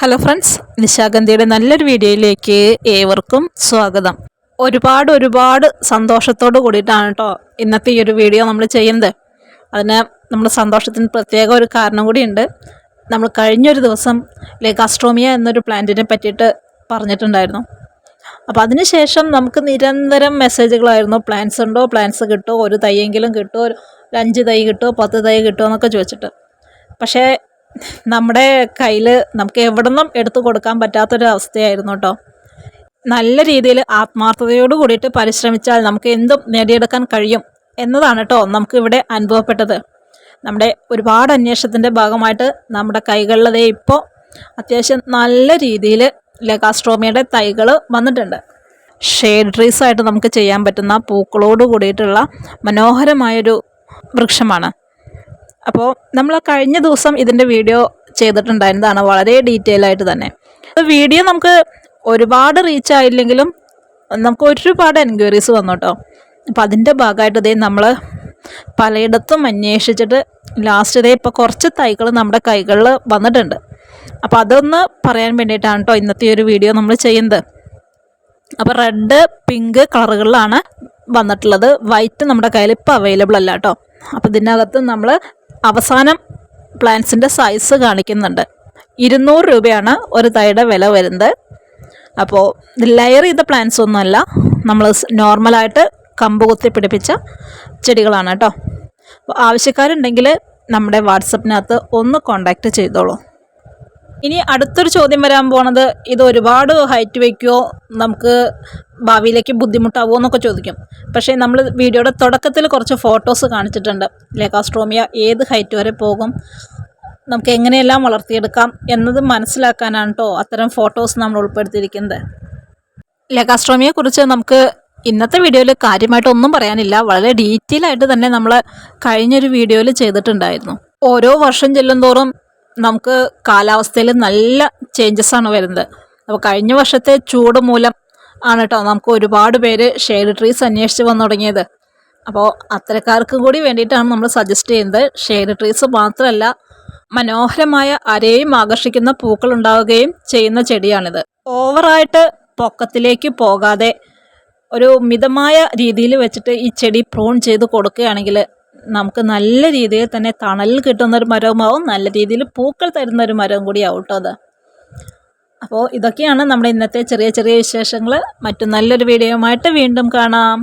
Hello friends, നിശാഗന്ധിയുടെ നല്ലൊരു വീഡിയോയിലേക്ക് ഏവർക്കും സ്വാഗതം. ഒരുപാട് സന്തോഷത്തോട് കൂടിയിട്ടാണ് കേട്ടോ ഇന്നത്തെ ഈ ഒരു വീഡിയോ നമ്മൾ ചെയ്യുന്നത്. അതിന് നമ്മുടെ സന്തോഷത്തിന് പ്രത്യേക ഒരു കാരണം കൂടിയുണ്ട്. നമ്മൾ കഴിഞ്ഞൊരു ദിവസം ലെഗാസ്ട്രോമിയ എന്നൊരു പ്ലാന്റിനെ പറ്റിയിട്ട് പറഞ്ഞിട്ടുണ്ടായിരുന്നു. അപ്പോൾ അതിനുശേഷം നമുക്ക് നിരന്തരം മെസ്സേജുകളായിരുന്നു. പ്ലാന്റ്സ് ഉണ്ടോ, പ്ലാന്റ്സ് കിട്ടുമോ, ഒരു തൈയെങ്കിലും കിട്ടുമോ, ഒരു 5 തൈ കിട്ടുമോ, 10 തൈ കിട്ടുമോ എന്നൊക്കെ ചോദിച്ചിട്ട്. പക്ഷേ നമ്മുടെ കയ്യിൽ നമുക്ക് എവിടെ നിന്നും എടുത്തു കൊടുക്കാൻ പറ്റാത്തൊരു അവസ്ഥയായിരുന്നു കേട്ടോ. നല്ല രീതിയിൽ ആത്മാർത്ഥതയോട് കൂടിയിട്ട് പരിശ്രമിച്ചാൽ നമുക്ക് എന്തും നേടിയെടുക്കാൻ കഴിയും എന്നതാണ് കേട്ടോ നമുക്ക് ഇവിടെ അനുഭവപ്പെട്ടത്. നമ്മുടെ ഒരുപാട് അന്വേഷണത്തിൻ്റെ ഭാഗമായിട്ട് നമ്മുടെ കൈകളിലതേ ഇപ്പോൾ അത്യാവശ്യം നല്ല രീതിയിൽ ലെഗാസ്ട്രോമിയയുടെ തൈകൾ വന്നിട്ടുണ്ട്. ഷെയ്ഡ് ട്രീസ് ആയിട്ട് നമുക്ക് ചെയ്യാൻ പറ്റുന്ന പൂക്കളോട് കൂടിയിട്ടുള്ള മനോഹരമായൊരു വൃക്ഷമാണ്. അപ്പോൾ നമ്മൾ കഴിഞ്ഞ ദിവസം ഇതിൻ്റെ വീഡിയോ ചെയ്തിട്ടുണ്ടായിരുന്നതാണ്, വളരെ ഡീറ്റെയിൽ ആയിട്ട് തന്നെ. വീഡിയോ നമുക്ക് ഒരുപാട് റീച്ച് ആയില്ലെങ്കിലും നമുക്ക് ഒരുപാട് എൻക്വയറീസ് വന്നു കേട്ടോ. അപ്പോൾ അതിൻ്റെ ഭാഗമായിട്ട് ഇതേ നമ്മൾ പലയിടത്തും അന്വേഷിച്ചിട്ട് ലാസ്റ്റ് ഇതേ ഇപ്പോൾ കുറച്ച് തൈകൾ നമ്മുടെ കൈകളിൽ വന്നിട്ടുണ്ട്. അപ്പോൾ അതൊന്ന് പറയാൻ വേണ്ടിയിട്ടാണ് കേട്ടോ ഇന്നത്തെ ഒരു വീഡിയോ നമ്മൾ ചെയ്യുന്നത്. അപ്പോൾ റെഡ്, പിങ്ക് കളറുകളിലാണ് വന്നിട്ടുള്ളത്. വൈറ്റ് നമ്മുടെ കയ്യിൽ ഇപ്പോൾ അവൈലബിൾ അല്ല കേട്ടോ. അപ്പോൾ ഇതിനകത്ത് നമ്മൾ അവസാനം പ്ലാന്റ്സിൻ്റെ സൈസ് കാണിക്കുന്നുണ്ട്. 200 രൂപയാണ് ഒരു തൈയുടെ വില വരുന്നത്. അപ്പോൾ ലെയർ ചെയ്ത പ്ലാന്റ്സ് ഒന്നുമല്ല, നമ്മൾ നോർമലായിട്ട് കമ്പ് കുത്തി പിടിപ്പിച്ച ചെടികളാണ് കേട്ടോ. അപ്പോൾ ആവശ്യക്കാരുണ്ടെങ്കിൽ നമ്മുടെ വാട്സപ്പിനകത്ത് ഒന്ന് കോണ്ടാക്റ്റ് ചെയ്തോളൂ. ഇനി അടുത്തൊരു ചോദ്യം വരാൻ പോണത്, ഇത് ഒരുപാട് ഹൈറ്റ് വയ്ക്കുമോ, നമുക്ക് ഭാവിയിലേക്ക് ബുദ്ധിമുട്ടാവുമോ എന്നൊക്കെ ചോദിക്കും. പക്ഷേ നമ്മൾ വീഡിയോയുടെ തുടക്കത്തിൽ കുറച്ച് ഫോട്ടോസ് കാണിച്ചിട്ടുണ്ട്. ലെഗാസ്ട്രോമിയ ഏത് ഹൈറ്റ് വരെ പോകും, നമുക്ക് എങ്ങനെയെല്ലാം വളർത്തിയെടുക്കാം എന്നത് മനസ്സിലാക്കാനാണ് കേട്ടോ അത്തരം ഫോട്ടോസ് നമ്മൾ ഉൾപ്പെടുത്തിയിരിക്കുന്നത്. ലെഗാസ്ട്രോമിയെക്കുറിച്ച് നമുക്ക് ഇന്നത്തെ വീഡിയോയിൽ കാര്യമായിട്ടൊന്നും പറയാനില്ല. വളരെ ഡീറ്റെയിൽ ആയിട്ട് തന്നെ നമ്മൾ കഴിഞ്ഞൊരു വീഡിയോയിൽ ചെയ്തിട്ടുണ്ടായിരുന്നു. ഓരോ വർഷം ചെല്ലുന്തോറും നമുക്ക് കാലാവസ്ഥയിൽ നല്ല ചേഞ്ചസ് ആണ് വരുന്നത്. അപ്പോൾ കഴിഞ്ഞ വർഷത്തെ ചൂട് മൂലം ആണ് കേട്ടോ നമുക്ക് ഒരുപാട് പേര് ഷെയ്ഡ് ട്രീസ് അന്വേഷിച്ച് വന്നു തുടങ്ങിയത്. അപ്പോൾ അത്തരക്കാർക്ക് കൂടി വേണ്ടിയിട്ടാണ് നമ്മൾ സജസ്റ്റ് ചെയ്യുന്നത്. ഷെയ്ഡ് ട്രീസ് മാത്രമല്ല, മനോഹരമായ അരയും ആകർഷിക്കുന്ന പൂക്കൾ ഉണ്ടാവുകയും ചെയ്യുന്ന ചെടിയാണിത്. ഓവറായിട്ട് പൊക്കത്തിലേക്ക് പോകാതെ ഒരു മിതമായ രീതിയിൽ വെച്ചിട്ട് ഈ ചെടി പ്രൂൺ ചെയ്ത് കൊടുക്കുകയാണെങ്കിൽ നമുക്ക് നല്ല രീതിയിൽ തന്നെ തണൽ കിട്ടുന്നൊരു മരവുമാവും, നല്ല രീതിയിൽ പൂക്കൾ തരുന്നൊരു മരവും കൂടി ആവും കേട്ടോ അത്. അപ്പോൾ ഇതൊക്കെയാണ് നമ്മുടെ ഇന്നത്തെ ചെറിയ ചെറിയ വിശേഷങ്ങൾ. മറ്റു നല്ലൊരു വീഡിയോയുമായിട്ട് വീണ്ടും കാണാം.